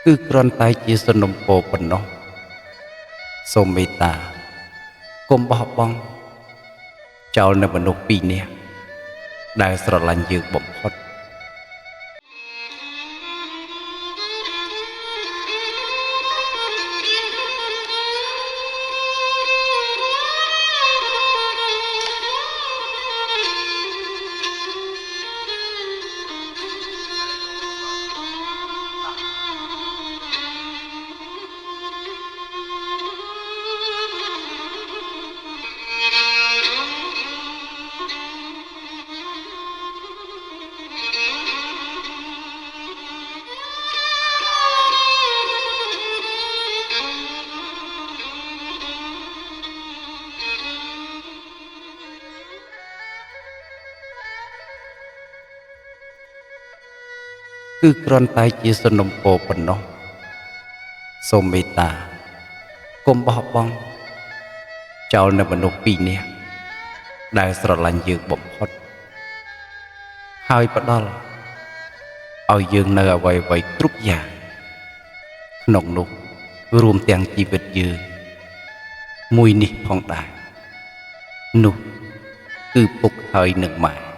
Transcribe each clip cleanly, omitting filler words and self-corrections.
គឺគ្រាន់តែជាសំណុំពរប៉ុណ្ណោះសូមមេត្តាកុំបោះបង់ចោលនៅមនុស្សពីរនាក់ដែលស្រឡាញ់យើងបំផុតគឺគ្រាន់តែជាសំណុំពរប៉ុណ្ណោះសូមមេត្តាកុំបោះបង់ចោលនៅមនុស្សពីរនាក់ដែលស្រឡាញ់យើងបំផុតហើយផ្ដល់ឲ្យយើងនៅអ្វីៗគ្រប់យ៉ាងក្នុងនោះរួមទាំងជីវិតយើងមួយនេះផងដែរនោះគឺពុកហើយនឹងម៉ែ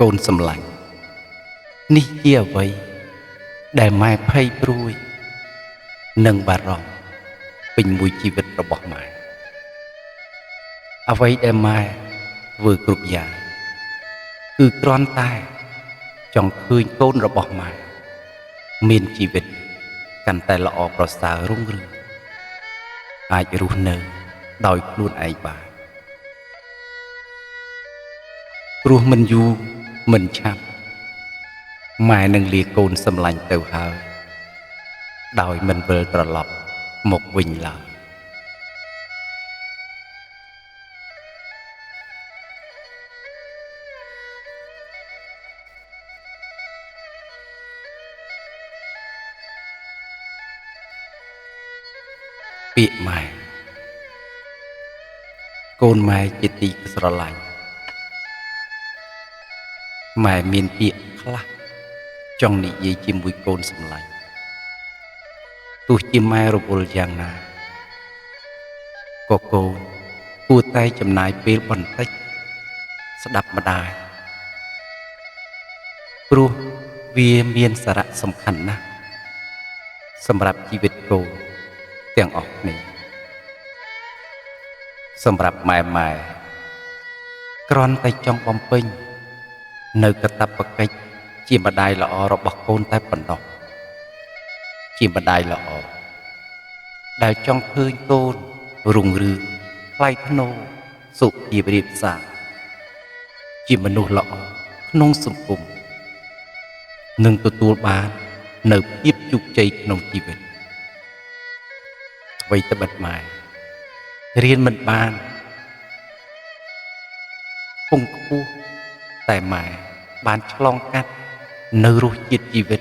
កូនសម្លាញ់នេះជាអ្វីដែលម៉ែភ័យព្រួយនិងបារម្ភពេញមួយជីវិតរបស់ម៉ែអ្វីដែលម៉ែធ្វើគ្រប់យ៉ាងគឺគ្រាន់តែចង់ឃើញកូនរបស់ម៉ែមានជីវិតកាន់តែល្អប្រសើររុងរឿងអាចរស់នៅដោយខ្លួនឯងបានព្រោះមិនយូរមិនឆាប់ម៉ែនឹងលាកូនសម្លាញ់ទៅហើយដោយមិនវិលត្រឡប់មកវិញឡើយពាក្យម៉ែកូនម៉ែជាទីស្រឡាញ់ម៉ែមានពាក្យខ្លះចង់និយាយជាមួយកូនសម្លាញ់ទោះជាម៉ែរវល់យ៉ាងណាក៏កូនគួរតែចំណាយពេលបន្តិចស្ដាប់ម្ដាយព្រោះវាមានសារៈសំខាន់ណាស់សម្រាប់ជីវិតកូនទាំងអស់គ្នាសម្រាប់ម៉ែគ្រាន់តែចង់បំពេញនៅកាតព្វកិច្ចជាម្ដាយល្អរបស់កូនតែប៉ុណ្ណោះជាម្ដាយល្អដែលចង់ឃើញកូនរុងរឿងថ្លៃថ្នូរសុភាពរាបសារជាមនុស្សល្អក្នុងសង្គមនិងទទួលបាននៅភាពជោគជ័យក្នុងជីវិតអ្វីត្បិតម៉ែរៀនមិនបានពងខ្ពស់តែម៉ែបានឆ្លងកាត់នៅរសជាតិជីវិត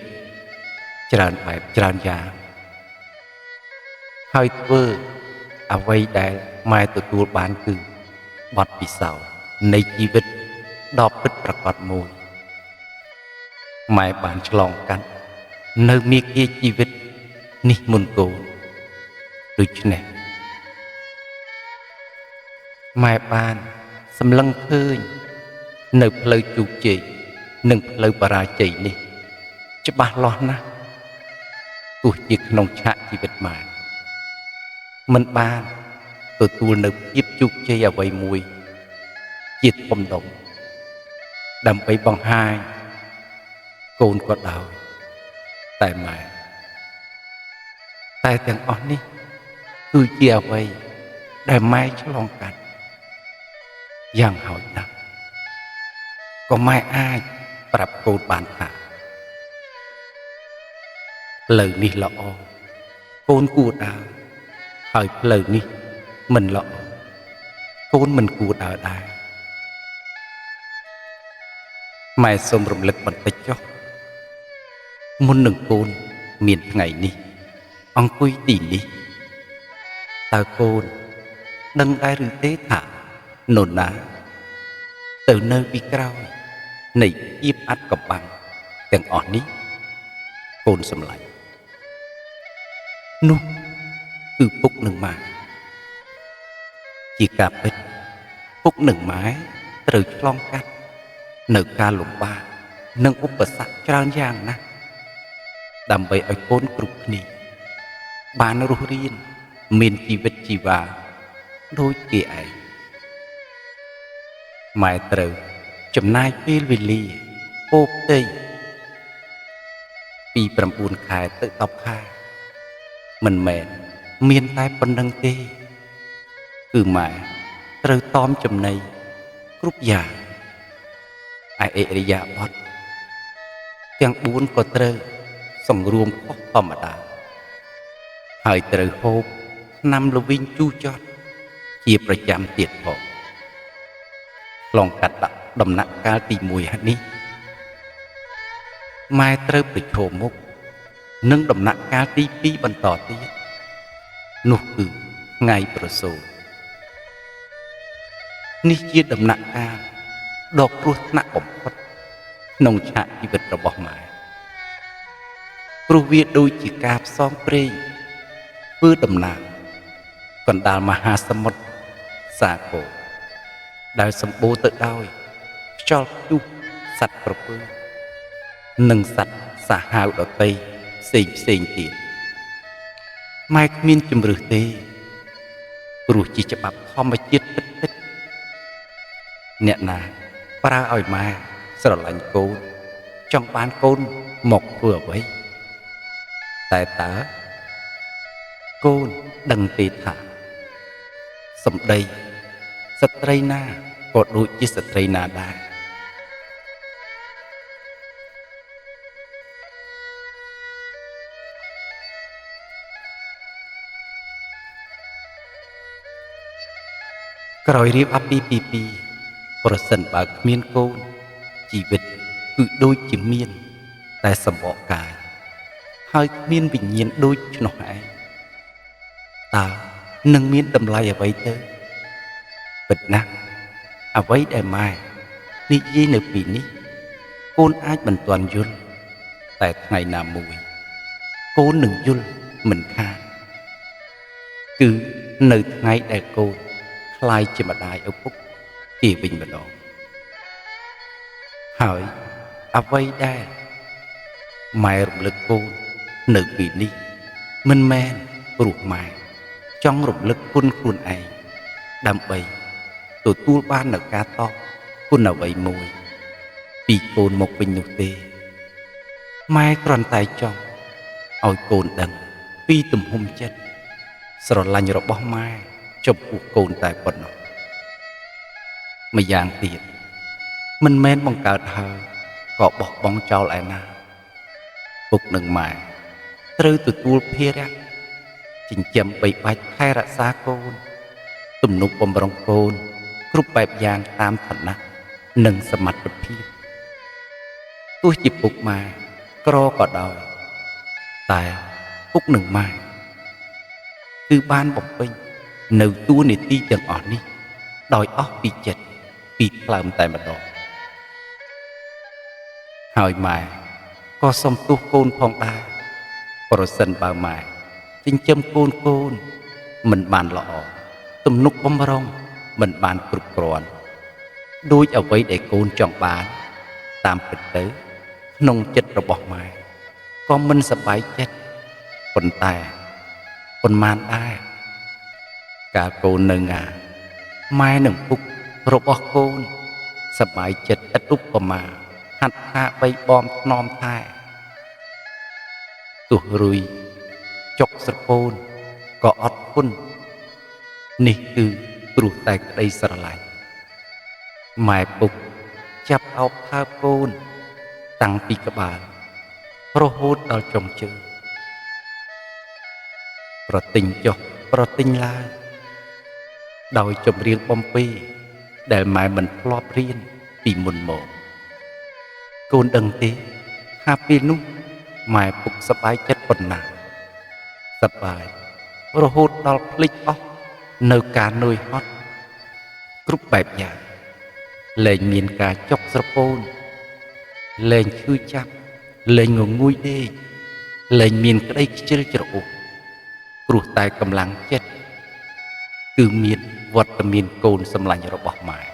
ច្រើនបែបច្រើនយ៉ាងហើយធ្វើអ្វីដែលម៉ែទទួលបានគឺបទពិសោធន៍នៃជីវិតដ៏ពិតប្រាកដមួយម៉ែបានឆ្លងកាត់នៅមាគ៌ាជីវិតនេះមុនកូនដូច្នេះម៉ែបានសម្លឹងឃើញនៅផ្លូវជោគជ័យនិងផ្លូវបរាជ័យនេះច្បាស់លាស់ណាស់ទោះជាក្នុងឆាកជីវិតម៉ែមិនបានទទួលនៅភាពជោគជ័យអ្វីមួយជាធំដុំដើម្បីបង្ហាញកូនក៏ដោយតែម៉ែតែទាំងអស់នេះគឺជាអ្វីដែលម៉ែឆ្លងកាត់យ៉ាងហោចណាស់ក៏ម៉ែអាចប្រាប់កូនបានថាផ្លូវនេះល្អកូនគួរដើរហើយផ្លូវនេះមិនល្អកូនមិនគួរដើរដែរម៉ែសូមរំលឹកបន្តិចចុះមុននឹងកូនមានថ្ងៃនេះអង្គុយទីនេះតើកូនដឹងដែរឬទេថានរណាទៅនៅពីក្រោយ នៃភាពអាត់កំបាំងទាំងអស់នេះកូនសម្លាញ់នោះគឺពុកនឹងម៉ែជាការពិតពុកនឹងម៉ែត្រូវឆ្លងកាត់នៅការលំបាកនិងឧបសគ្គច្រើនយ៉ាងណាស់ដើម្បីឲ្យកូនគ្រប់គ្នាបានរស់រានមានជីវិតជីវ៉ាដូចគេឯងម៉ែត្រូវចំណាយពេលវេលាពោផ្ទៃពី9ខែទៅ10ខែមិនមែនមានតែប៉ុណ្្នឹងទេគឺម៉ែត្រូវតอมចំណីគ្រប់យ៉ាងឯអិរិយាបថទាំង4ក៏ត្រូវសង្រួមខុសធម្មតាហើយត្រូវហូបថ្នាំល្វីងជូរចត់ជាប្រចាំទៀតផងឆ្លងកាត់ដំណាក់កាលទី1នេះម៉ែត្រូវប្រឈមមុខនឹងដំណាក់កាលទី2បន្តទៀតនោះគឺថ្ងៃប្រសូតនេះជាដំណាក់កាលដ៏គ្រោះថ្នាក់បំផុតក្នុងឆាកជីវិតរបស់ម៉ែព្រោះវាដូចជាការផ្សងព្រេងធ្វើដំណើរកណ្ដាលមហាសមុទ្រសាគរដែលសម្បូរទៅដោយខ្យល់ព្យុះសត្វក្រពើនិងសត្វសាហាវដទៃផ្សេងទៀតម៉ែគ្មានជំរឿសទេព្រោះជាច្បាប់ធម្មជាតិពិតអ្នកណាប្រើឲ្យម៉ែស្រឡាញ់កូនចង់បានកូនមកធ្វើអ្វីតែតើកូនដឹងទេថាសម្ដីស្ត្រីណាក៏ដូចជាស្ត្រីណាដែរក្រោយរៀបអាពាហ៍ពិពាហ៍ប្រសិនបើគ្មានកូនជីវិតគឺដូចជាមានតែសម្បកកាយហើយគ្មានវិញ្ញាណដូចឆ្នោះឯងតើនឹងមានតម្លៃអ្វីទៅពិតណាស់អ្វីដែលម៉ែនិយាយនៅពីនេះកូនអាចមិនទាន់យល់តែថ្ងៃណាមួយកូននឹងយល់មិនខានគឺនៅថ្ងៃដែលកូនខ្លាយជាម្ដាយឪពុកគេវិញម្ដងហើយអ្វីដែលម៉ែរំលឹកកូននៅពីនេះមិនមែនព្រោះម៉ែចង់រំលឹកគុណខ្លួនឯងដើម្បីទទួលបាននូវការតបគុណអ្វីមួយពីកូនមកវិញនោះទេម៉ែគ្រាន់តែចង់ឲ្យកូនដឹងពីទំហំចិត្តស្រឡាញ់របស់ម៉ែចំពោះកូនតែប៉ុណ្ណោះម្យ៉ាងទៀតមិនមែនបង្កើតហើយក៏បោះបង់ចោលឯណាពុកនិងម៉ែត្រូវទទួលភារៈចិញ្ចឹមបីបាច់ថែរក្សាកូនទំនុកបម្រុងកូនគ្រប់បែបយ៉ាងតាមឋានៈនិងសមត្ថភាពទោះជាពុកម៉ែក្រក៏ដោយតែពុកនិងម៉ែគឺបានបំពេញនៅតួនាទីទាំងអស់នេះដោយអស់ពីចិត្តពីថ្លើមតែម្ដងហើយម៉ែក៏សុំទោសកូនផងដែរប្រសិនបើម៉ែចិញ្ចឹមកូនមិនបានល្អទំនុកបម្រុងមិនបានគ្រប់គ្រាន់ដូចអ្វីដែលកូនចង់បានតាមពិតទៅក្នុងចិត្តរបស់ម៉ែក៏មិនសប្បាយចិត្តប៉ុន្តែប៉ុន្មានដែរកាលកូននៅងាម៉ែនិងពុករបស់កូនសប្បាយចិត្តឥតឧបមាហាត់ថាបីបំថ្នមថែទោះរុយចុកស្រពោនក៏អត់គុណនេះគឺព្រោះតែក្តីស្រឡាញ់ម៉ែពុកចាប់អោបថើបកូនតាំងពីក្បាលរហូតដល់ចុងជើងប្រទិញចុះប្រទិញឡើងដោយចម្រៀងបំពេដែលម៉ែមិនធ្លាប់រៀនពីមុនមកកូនដឹងទេថាពេលនោះម៉ែពុកសប្បាយចិត្តប៉ុណ្ណាសប្បាយរហូតដល់ភ្លេចអស់នៅការនឿយហត់គ្រប់បែបយ៉ាងលែងមានការចុកស្រពោន lên chui chắp lên ngồi ngui đê lên miền cái đây chưa chở ủ ruột tai cầm lăng chết cứ miền vật miền cồn xâm lạnh rồi bỏ mãi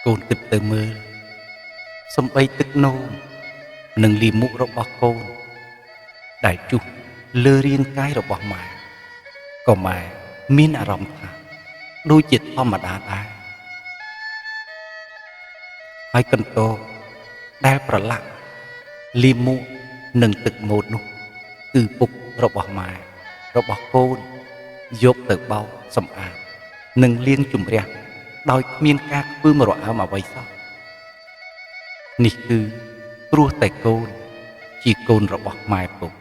cồn kịch từ mơ xâm bay tức nôm nâng liềm mũ rồi bỏ cồn đại chu lơ riêng cái rồi bỏ mãi còn mãi miên à rộng thả đôi chịch thom mà đá đá hai cần tô đaiប្រឡាក់លៀមមួកនិងទឹកម៉ូតនោះគឺពុករបស់ម៉ែរបស់កូនយកទៅបោកសម្អាតនិងលាងជម្រះដោយគ្មានការខ្ពើមរអើមអ្វីសោះនេះគឺព្រោះតែកូនជាកូនរបស់ម៉ែពុក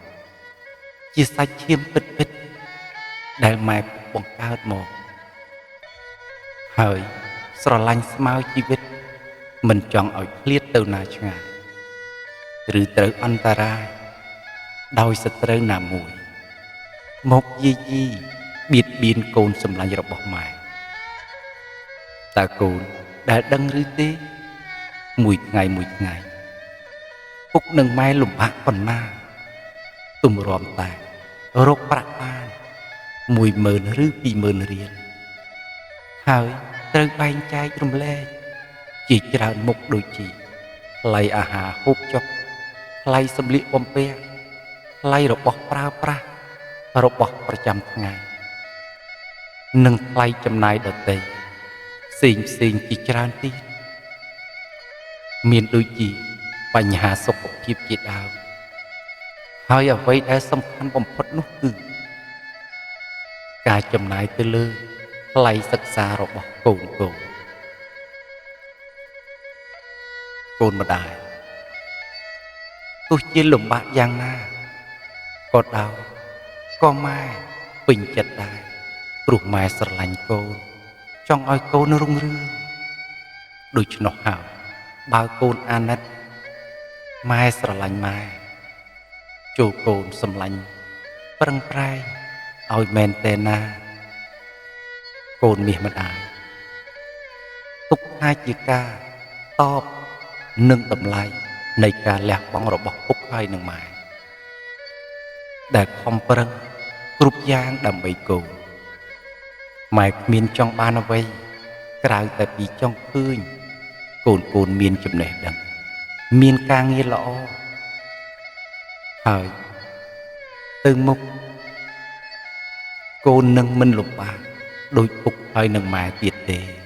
ជាសាច់ឈាមពិតពិតដែលម៉ែពុកបង្កើតមកហើយស្រឡាញ់ស្មៅជីវិតមិនចង់ឲ្យឃ្លាតទៅណាឆ្ងាយឬត្រូវអន្តរាយដោយសត្រូវណាមួយមកយាយីបៀតបៀនកូនសម្លាញ់របស់ម៉ែតើកូនដែលដឹងឬទេមួយថ្ងៃពុកនឹងម៉ែលំបាកប៉ុណ្ណាទម្រាំតែរកប្រាក់បាន10000ឬ20000រៀលហើយត្រូវបែងចែករំលែកជាច្រើនមុខដូចជាថ្លៃអាហារហូបចុកថ្លៃសម្លៀកបំពាក់ថ្លៃរបស់ប្រើប្រាស់របស់ប្រចាំថ្ងៃនិងថ្លៃចំណាយដទៃផ្សេងជាច្រើនទៀតមានដូចជាបញ្ហាសុខភាពជាដើមហើយអ្វីដែលសំខាន់បំផុតនោះគឺការចំណាយទៅលើថ្លៃសិក្សារបស់កូនម្ដាយទោះជាលំបាកយ៉ាងណាក៏ដោយក៏ម៉ែពេញចិត្តដែរព្រោះម៉ែស្រឡាញ់កូនចង់ឲ្យកូនរុងរឿងដូច្នោះហើយបើកូនអាណិតម៉ែស្រឡាញ់ម៉ែចូលកូនសម្លាញ់ប្រឹងប្រែងឲ្យមែនតើណាកូនមាសម្ដាយទុកថាជាការតបនិងតម្លៃនៃការលះបង់របស់ពុកហើយនឹងម៉ែដែលខំប្រឹងគ្រប់យ៉ាងដើម្បីកូនម៉ែគ្មានចង់បានអ្វីក្រៅតែពីចង់ឃើញកូនមានចំណេះដឹងមានការងារល្អហើយទៅមុខកូននឹងមិនលំបាកដោយពុកហើយនឹងម៉ែទៀតទេ